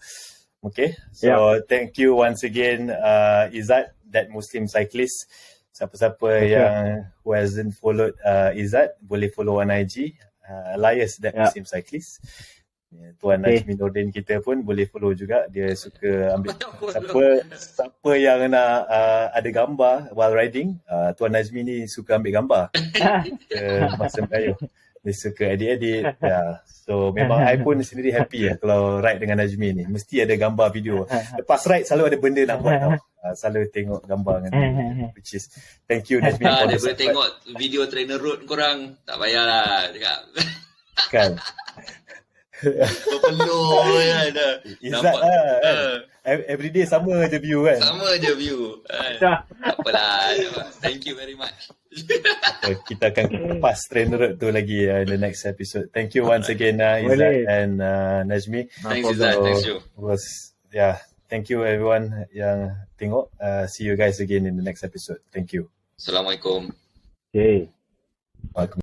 Okay, so thank you once again Izzat, that Muslim cyclist. Siapa-siapa yang who hasn't followed Izzat boleh follow on IG alias that Muslim cyclist. Tuan Najmie Nordin kita pun boleh follow juga. Dia suka ambil siapa yang nak ada gambar while riding. Tuan Najmie ni suka ambil gambar masa berkayuh. Dia suka edit. So memang I pun sendiri happy kalau ride dengan Najmie ni. Mesti ada gambar video. Lepas ride selalu ada benda nak buat tau. Selalu tengok gambar dengan dia. Which is thank you Najmie for Dia this. boleh tengok video TrainerRoad korang. Tak payahlah cakap. Kan. Peluh dah. Izzat lah. Everyday sama je view kan. Sama je view. Tak apalah. Thank you very much. Kita akan kupas TrainerRoad tu lagi in the next episode. Thank you once again Izzat and Najmie. Thanks Izzat. Thanks you. Thank you everyone yang tengok. See you guys again in the next episode. Thank you. Assalamualaikum. Okay. Waalaikumsalam.